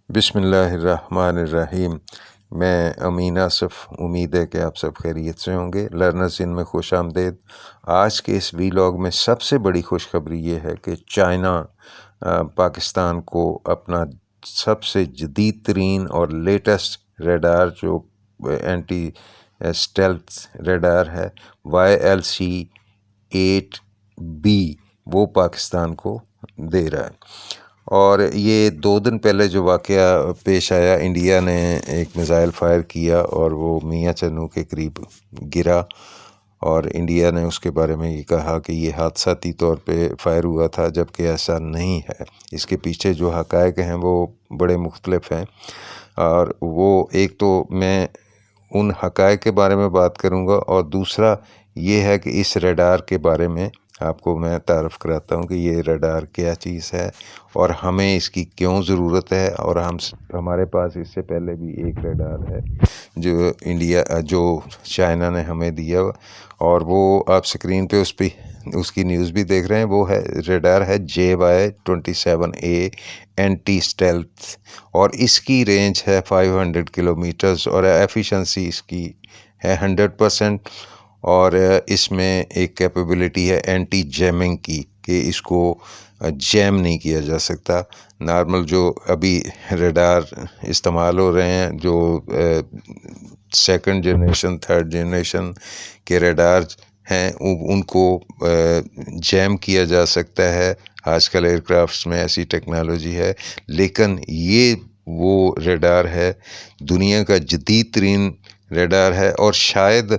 بسم اللہ الرحمن الرحیم۔ میں امین آصف، امید ہے کہ آپ سب خیریت سے ہوں گے۔ لرنرز ان میں خوش آمدید۔ آج کے اس ویلاگ میں سب سے بڑی خوشخبری یہ ہے کہ چائنا پاکستان کو اپنا سب سے جدید ترین اور لیٹسٹ ریڈار جو اینٹی اسٹیلتھ ریڈار ہے YLC-8B وہ پاکستان کو دے رہا ہے۔ اور یہ 2 دن پہلے جو واقعہ پیش آیا، انڈیا نے ایک میزائل فائر کیا اور وہ میاں چنو کے قریب گرا، اور انڈیا نے اس کے بارے میں یہ کہا کہ یہ حادثاتی طور پہ فائر ہوا تھا، جبکہ ایسا نہیں ہے۔ اس کے پیچھے جو حقائق ہیں وہ بڑے مختلف ہیں، اور وہ ایک تو میں ان حقائق کے بارے میں بات کروں گا، اور دوسرا یہ ہے کہ اس ریڈار کے بارے میں آپ کو میں تعارف کراتا ہوں کہ یہ ریڈار کیا چیز ہے اور ہمیں اس کی کیوں ضرورت ہے۔ اور ہمارے پاس اس سے پہلے بھی ایک ریڈار ہے جو چائنا نے ہمیں دیا، اور وہ آپ سکرین پہ اس کی نیوز بھی دیکھ رہے ہیں۔ وہ ریڈار ہے JY-27A اینٹی اسٹیلتھ، اور اس کی رینج ہے 500 کلومیٹرز، اور ایفیشنسی اس کی ہے 100%، اور اس میں ایک کیپیبلٹی ہے اینٹی جیمنگ کی، کہ اس کو جیم نہیں کیا جا سکتا۔ نارمل جو ابھی ریڈار استعمال ہو رہے ہیں، جو سیکنڈ جنریشن، تھرڈ جنریشن کے ریڈار ہیں، ان کو جیم کیا جا سکتا ہے۔ آج کل ایئرکرافٹس میں ایسی ٹیکنالوجی ہے، لیکن یہ وہ ریڈار ہے، دنیا کا جدید ترین ریڈار ہے، اور شاید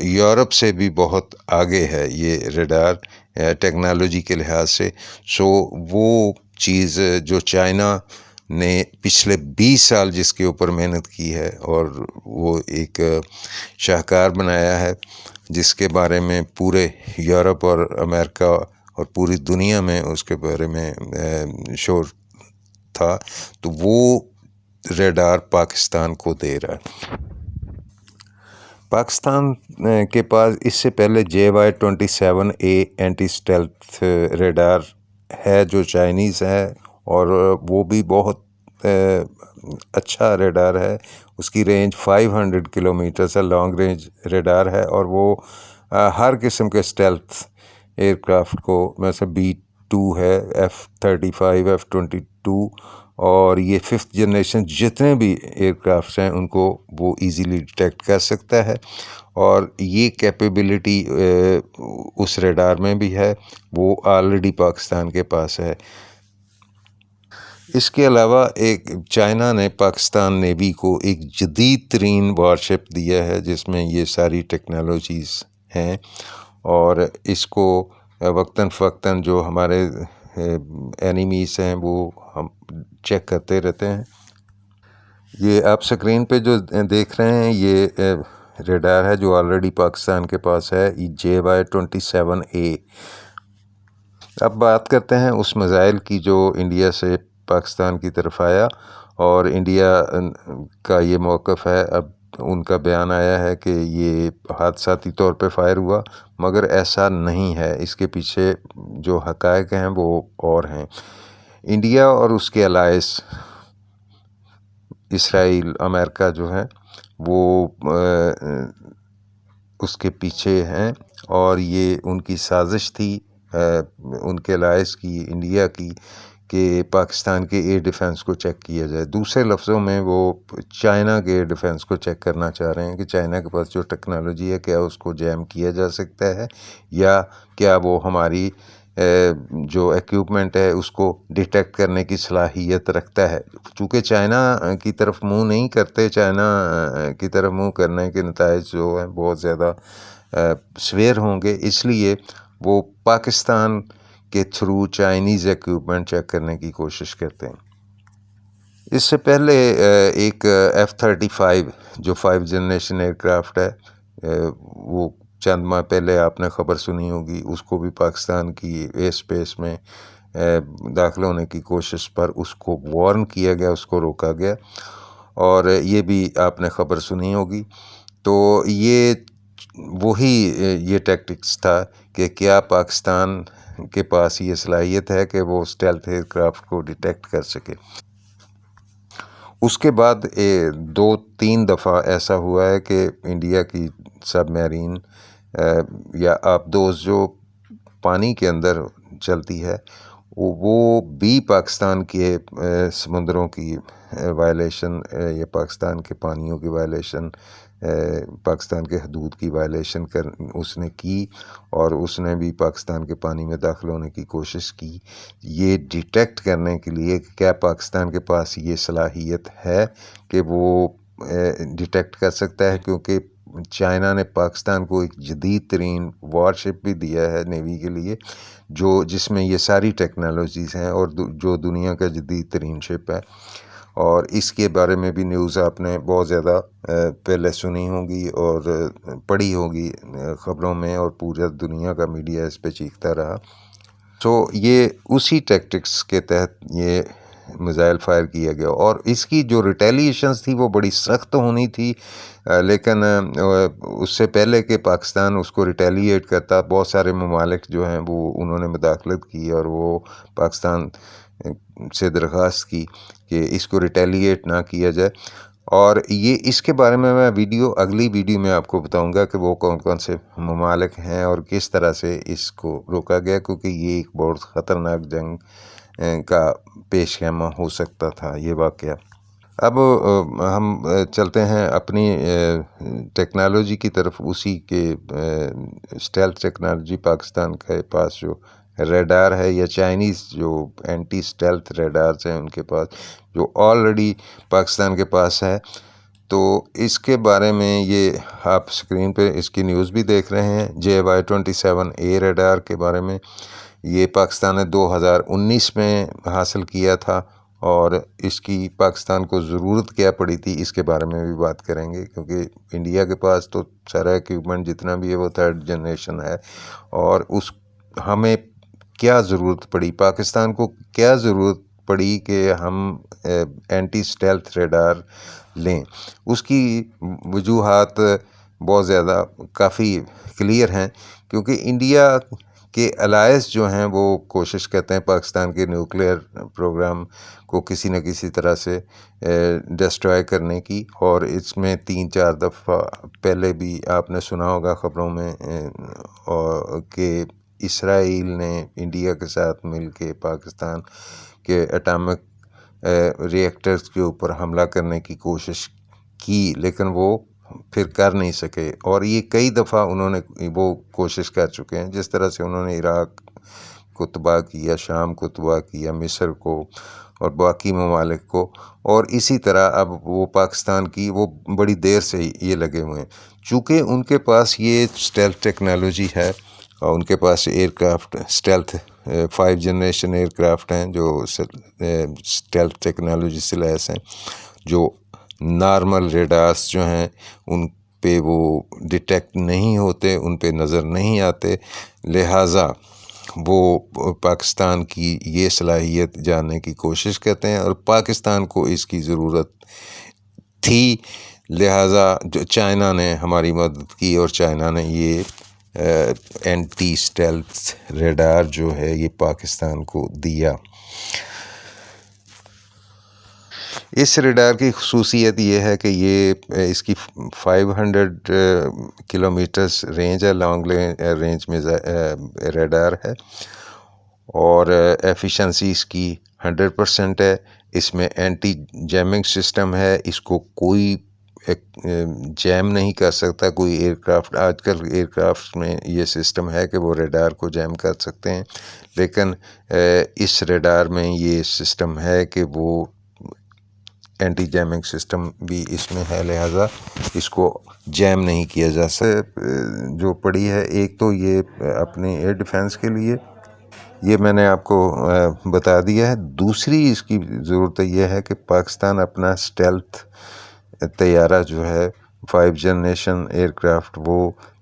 یورپ سے بھی بہت آگے ہے یہ ریڈار ٹیکنالوجی کے لحاظ سے۔ وہ چیز جو چائنا نے پچھلے 20 سال جس کے اوپر محنت کی ہے، اور وہ ایک شاہکار بنایا ہے، جس کے بارے میں پورے یورپ اور امریکہ اور پوری دنیا میں اس کے بارے میں شور تھا، تو وہ ریڈار پاکستان کو دے رہا ہے۔ پاکستان کے پاس اس سے پہلے JY-27A اینٹی اسٹیلتھ ریڈار ہے جو چائنیز ہے، اور وہ بھی بہت اچھا ریڈار ہے۔ اس کی رینج 500 کلومیٹر ہے، لانگ رینج ریڈار ہے، اور وہ ہر قسم کے اسٹیلتھ ایئرکرافٹ کو، مثلا B-2 ہے، F-35، F-22، اور یہ 5th جنریشن جتنے بھی ایئرکرافٹس ہیں ان کو وہ ایزیلی ڈیٹیکٹ کر سکتا ہے، اور یہ کیپیبلٹی اس ریڈار میں بھی ہے، وہ آلریڈی پاکستان کے پاس ہے۔ اس کے علاوہ چائنا نے پاکستان نیوی کو ایک جدید ترین وارشپ دیا ہے، جس میں یہ ساری ٹیکنالوجیز ہیں، اور اس کو وقتاً فوقتاً جو ہمارے اینیمیز ہیں وہ ہم چیک کرتے رہتے ہیں۔ یہ آپ سکرین پہ جو دیکھ رہے ہیں یہ ریڈار ہے جو آلریڈی پاکستان کے پاس ہے، JY-27A۔ اب بات کرتے ہیں اس میزائل کی جو انڈیا سے پاکستان کی طرف آیا، اور انڈیا کا یہ موقف ہے، اب ان کا بیان آیا ہے کہ یہ حادثاتی طور پہ فائر ہوا، مگر ایسا نہیں ہے۔ اس کے پیچھے جو حقائق ہیں وہ اور ہیں۔ انڈیا اور اس کے الائز اسرائیل، امریکہ جو ہے وہ اس کے پیچھے ہیں، اور یہ ان کی سازش تھی، ان کے الائز کی، انڈیا کی، کہ پاکستان کے ایئر ڈیفنس کو چیک کیا جائے۔ دوسرے لفظوں میں وہ چائنا کے ایئر ڈیفنس کو چیک کرنا چاہ رہے ہیں کہ چائنا کے پاس جو ٹیکنالوجی ہے کیا اس کو جیم کیا جا سکتا ہے، یا کیا وہ ہماری جو ایکوپمنٹ ہے اس کو ڈیٹیکٹ کرنے کی صلاحیت رکھتا ہے۔ چونکہ چائنا کی طرف منہ نہیں کرتے، چائنا کی طرف منہ کرنے کے نتائج جو ہیں بہت زیادہ سویر ہوں گے، اس لیے وہ پاکستان کے تھرو چائنیز ایکوپمنٹ چیک کرنے کی کوشش کرتے ہیں۔ اس سے پہلے ایک F-35 جو 5 جنریشن ایئرکرافٹ ہے، وہ چند ماہ پہلے آپ نے خبر سنی ہوگی، اس کو بھی پاکستان کی ایئر اسپیس میں داخل ہونے کی کوشش پر اس کو وارن کیا گیا، اس کو روکا گیا، اور یہ بھی آپ نے خبر سنی ہوگی۔ تو یہ ٹیکٹکس تھا کہ کیا پاکستان کے پاس یہ صلاحیت ہے کہ وہ اسٹیلتھ ایئر کرافٹ کو ڈیٹیکٹ کر سکے۔ اس کے بعد 2-3 دفعہ ایسا ہوا ہے کہ انڈیا کی سب میرین یا آبدوز جو پانی کے اندر چلتی ہے وہ بھی پاکستان کے سمندروں کی وائلیشن یا پاکستان کے پانیوں کی وائلیشن، پاکستان کے حدود کی وائلیشن اس نے کی، اور اس نے بھی پاکستان کے پانی میں داخل ہونے کی کوشش کی، یہ ڈیٹیکٹ کرنے کے لیے کہ کیا پاکستان کے پاس یہ صلاحیت ہے کہ وہ ڈیٹیکٹ کر سکتا ہے، کیونکہ چائنا نے پاکستان کو ایک جدید ترین وار شپ بھی دیا ہے نیوی کے لیے، جس میں یہ ساری ٹیکنالوجیز ہیں اور جو دنیا کا جدید ترین شپ ہے، اور اس کے بارے میں بھی نیوز آپ نے بہت زیادہ پہلے سنی ہوگی اور پڑھی ہوگی خبروں میں، اور پورا دنیا کا میڈیا اس پہ چیختا رہا۔ تو یہ اسی ٹیکٹکس کے تحت یہ میزائل فائر کیا گیا، اور اس کی جو ریٹیلیشنز تھی وہ بڑی سخت ہونی تھی، لیکن اس سے پہلے کہ پاکستان اس کو ریٹیلیٹ کرتا، بہت سارے ممالک جو ہیں وہ انہوں نے مداخلت کی اور وہ پاکستان سے درخواست کی کہ اس کو ریٹیلیٹ نہ کیا جائے، اور یہ اس کے بارے میں اگلی ویڈیو میں آپ کو بتاؤں گا کہ وہ کون کون سے ممالک ہیں اور کس طرح سے اس کو روکا گیا، کیونکہ یہ ایک بہت خطرناک جنگ کا پیش خیمہ ہو سکتا تھا یہ واقعہ۔ اب ہم چلتے ہیں اپنی ٹیکنالوجی کی طرف، اسی کے اسٹیلتھ ٹیکنالوجی پاکستان کے پاس جو ریڈار ہے، یا چائنیز جو اینٹی اسٹیلتھ ریڈارز ہیں ان کے پاس، جو آلریڈی پاکستان کے پاس ہے، تو اس کے بارے میں یہ آپ اسکرین پہ اس کی نیوز بھی دیکھ رہے ہیں۔ JY-27A ریڈار کے بارے میں یہ پاکستان نے 2019 میں حاصل کیا تھا، اور اس کی پاکستان کو ضرورت کیا پڑی تھی اس کے بارے میں بھی بات کریں گے، کیونکہ انڈیا کے پاس تو سارا ایکوپمنٹ جتنا بھی ہے وہ 3rd جنریشن ہے، اور ہمیں کیا ضرورت پڑی، پاکستان کو کیا ضرورت پڑی کہ ہم اینٹی اسٹیلتھ ریڈار لیں۔ اس کی وجوہات بہت زیادہ کافی کلیئر ہیں، کیونکہ انڈیا کے الائز جو ہیں وہ کوشش کرتے ہیں پاکستان کے نیوکلیئر پروگرام کو کسی نہ کسی طرح سے ڈسٹرائے کرنے کی، اور اس میں 3-4 دفعہ پہلے بھی آپ نے سنا ہوگا خبروں میں کہ اسرائیل نے انڈیا کے ساتھ مل کے پاکستان کے اٹامک ریئیکٹرز کے اوپر حملہ کرنے کی کوشش کی، لیکن وہ پھر کر نہیں سکے، اور یہ کئی دفعہ انہوں نے وہ کوشش کر چکے ہیں، جس طرح سے انہوں نے عراق کو تباہ کیا، شام کو تباہ کیا، مصر کو اور باقی ممالک کو، اور اسی طرح اب وہ پاکستان کی وہ بڑی دیر سے یہ لگے ہوئے ہیں، چونکہ ان کے پاس یہ اسٹیلتھ ٹیکنالوجی ہے، اور ان کے پاس aircraft stealth 5 generation aircraft ہیں جو اسٹیلتھ ٹیکنالوجی سے لیس ہیں، جو نارمل ریڈارز جو ہیں ان پہ وہ ڈیٹیکٹ نہیں ہوتے، ان پہ نظر نہیں آتے، لہٰذا وہ پاکستان کی یہ صلاحیت جاننے کی کوشش کرتے ہیں، اور پاکستان کو اس کی ضرورت تھی، لہٰذا جو چائنا نے ہماری مدد کی، اور چائنا نے یہ اینٹی اسٹیلتھ ریڈار جو ہے یہ پاکستان کو دیا۔ اس ریڈار کی خصوصیت یہ ہے کہ اس کی 500 کلومیٹرز رینج ہے، لانگ رینج میں ریڈار ہے، اور ایفیشنسی اس کی 100% ہے۔ اس میں اینٹی جیمنگ سسٹم ہے، اس کو کوئی جیم نہیں کر سکتا کوئی ایئر کرافٹ۔ آج کل ایئر کرافٹ میں یہ سسٹم ہے کہ وہ ریڈار کو جیم کر سکتے ہیں، لیکن اس ریڈار میں یہ سسٹم ہے کہ وہ اینٹی جیمنگ سسٹم بھی اس میں ہے، لہٰذا اس کو جیم نہیں کیا جا سکتا۔ جو پڑی ہے ایک تو یہ اپنے ایئر ڈیفنس کے لیے، یہ میں نے آپ کو بتا دیا ہے۔ دوسری اس کی ضرورت یہ ہے کہ پاکستان اپنا اسٹیلتھ طیارہ جو ہے 5 جنریشن ایئر کرافٹ وہ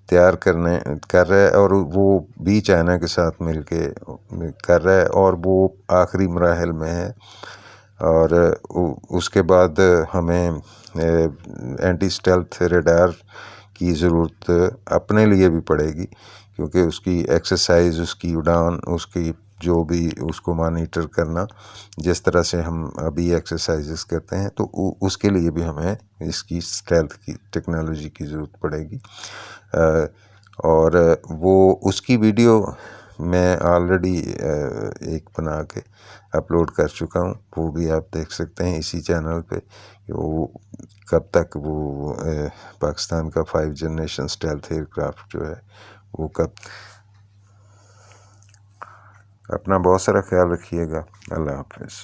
تیار کر رہا ہے، اور وہ بھی چائنا کے ساتھ مل کے کر رہا ہے، اور وہ آخری مراحل میں ہے، اور اس کے بعد ہمیں اینٹی اسٹیلتھ ریڈار کی ضرورت اپنے لیے بھی پڑے گی، کیونکہ اس کی ایکسرسائز، اس کی اڑان، اس کی جو بھی اس کو مانیٹر کرنا، جس طرح سے ہم ابھی ایکسرسائزز کرتے ہیں، تو اس کے لیے بھی ہمیں اس کی اسٹیلتھ کی ٹیکنالوجی کی ضرورت پڑے گی۔ اور وہ اس کی ویڈیو میں آلریڈی ایک بنا کے اپلوڈ کر چکا ہوں، وہ بھی آپ دیکھ سکتے ہیں اسی چینل پہ، کہ وہ کب تک وہ پاکستان کا 5 جنریشن اسٹیلتھ ایئر کرافٹ جو ہے وہ کب۔ اپنا بہت سارا خیال رکھیے گا، اللہ حافظ۔